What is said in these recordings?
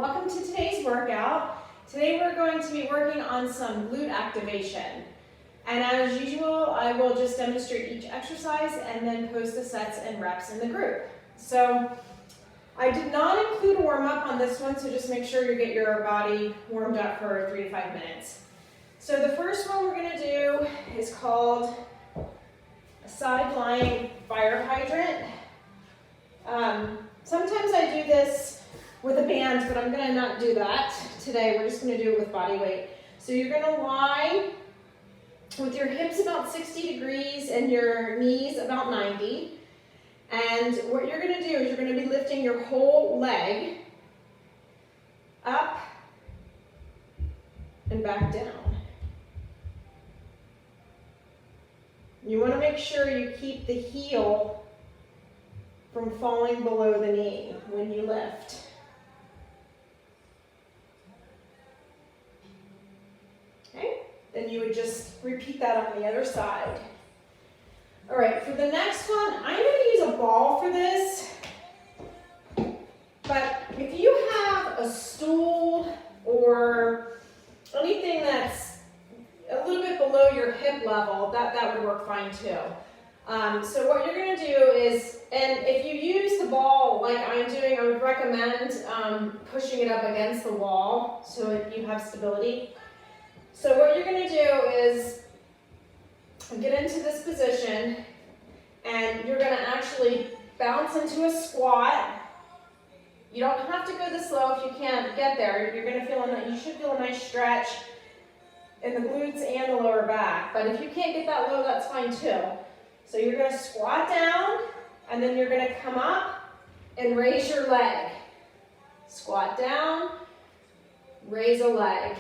Welcome to today's workout. Today we're going to be working on some glute activation. And as usual, I will just demonstrate each exercise and then post the sets and reps in the group. So I did not include a warm-up on this one, so just make sure you get your body warmed up for 3 to 5 minutes. So the first one we're going to do is called a side-lying fire hydrant. Sometimes I do this with a band, but I'm going to not do that today. We're just going to do it with body weight. So you're going to lie with your hips about 60 degrees and your knees about 90. And what you're going to do is you're going to be lifting your whole leg up and back down. You want to make sure you keep the heel from falling below the knee when you lift. Okay, then you would just repeat that on the other side. All right, for the next one, I'm going to use a ball for this, but if you have a stool or anything that's a little bit below your hip level, that would work fine too. So what you're going to do is, and if you use the ball like I'm doing, I would recommend pushing it up against the wall so you have stability. So what you're going to do is get into this position, and you're going to actually bounce into a squat. You don't have to go this low if you can't get there. You're going to feel you should feel a nice stretch in the glutes and the lower back. But if you can't get that low, that's fine too. So you're going to squat down, and then you're going to come up and raise your leg. Squat down, raise a leg.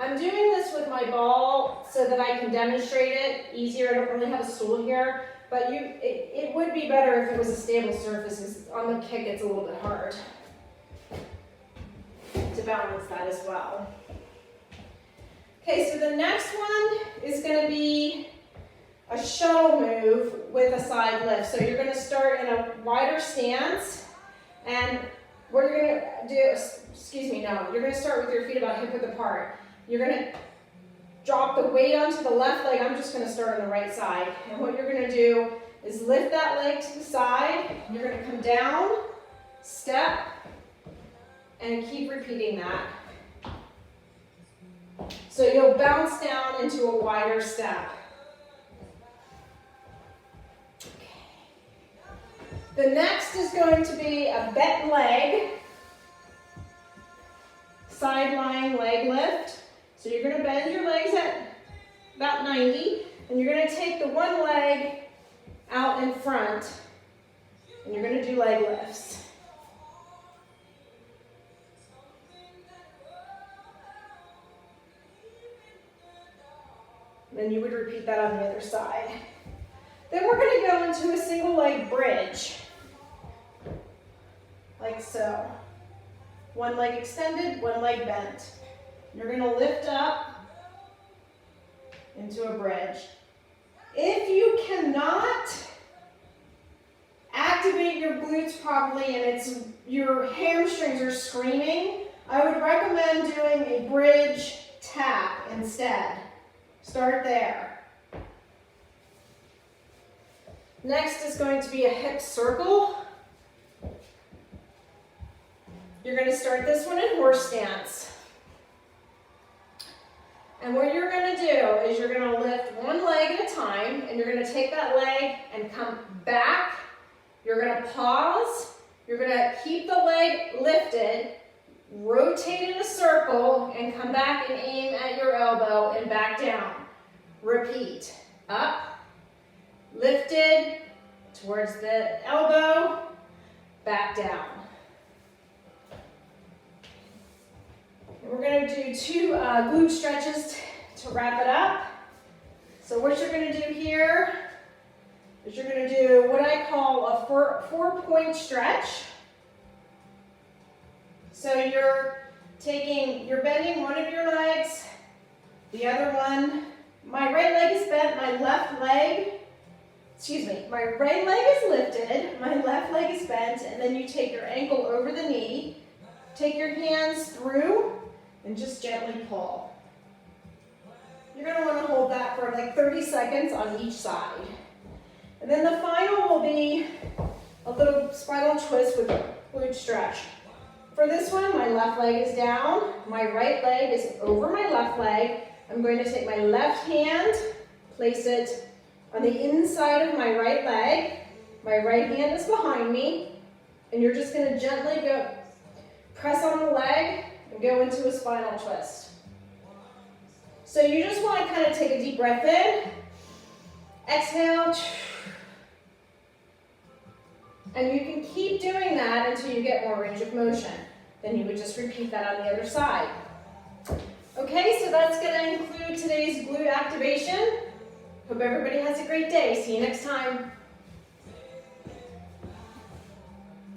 I'm doing this with my ball so that I can demonstrate it easier. I don't really have a stool here, but it would be better if it was a stable surface, because on the kick it's a little bit hard to balance that as well. Okay, so the next one is going to be a shuttle move with a side lift. So you're going to start in a wider stance, and what you're going to do, you're going to start with your feet about hip width apart. You're going to drop the weight onto the left leg. I'm just going to start on the right side. And what you're going to do is lift that leg to the side. You're going to come down, step, and keep repeating that. So you'll bounce down into a wider step. The next is going to be a bent leg, side-lying leg lift. So you're going to bend your legs at about 90, and you're going to take the one leg out in front, and you're going to do leg lifts. Then you would repeat that on the other side. Then we're going to go into a single leg bridge, like so. One leg extended, one leg bent. You're going to lift up into a bridge. If you cannot activate your glutes properly and your hamstrings are screaming, I would recommend doing a bridge tap instead. Start there. Next is going to be a hip circle. You're going to start this one in horse stance. And what you're going to do is you're going to lift one leg at a time, and you're going to take that leg and come back. You're going to pause. You're going to keep the leg lifted, rotate in a circle, and come back and aim at your elbow and back down. Repeat. Up, lifted, towards the elbow, back down. We're going to do 2 glute stretches to wrap it up. So what you're going to do here is you're going to do what I call a 4-point stretch. So you're bending one of your legs, the other one. My right leg is bent, my left leg my right leg is lifted, my left leg is bent, and then you take your ankle over the knee, take your hands through, and just gently pull. You're going to want to hold that for like 30 seconds on each side. And then the final will be a little spinal twist with glute stretch. For this one, my left leg is down, my right leg is over my left leg. I'm going to take my left hand, place it on the inside of my right leg. My right hand is behind me, and you're just going to gently go press on the leg and go into a spinal twist. So you just want to kind of take a deep breath in, exhale, and you can keep doing that until you get more range of motion. Then you would just repeat that on the other side. Okay, so that's going to include today's glute activation. Hope everybody has a great day. See you next time.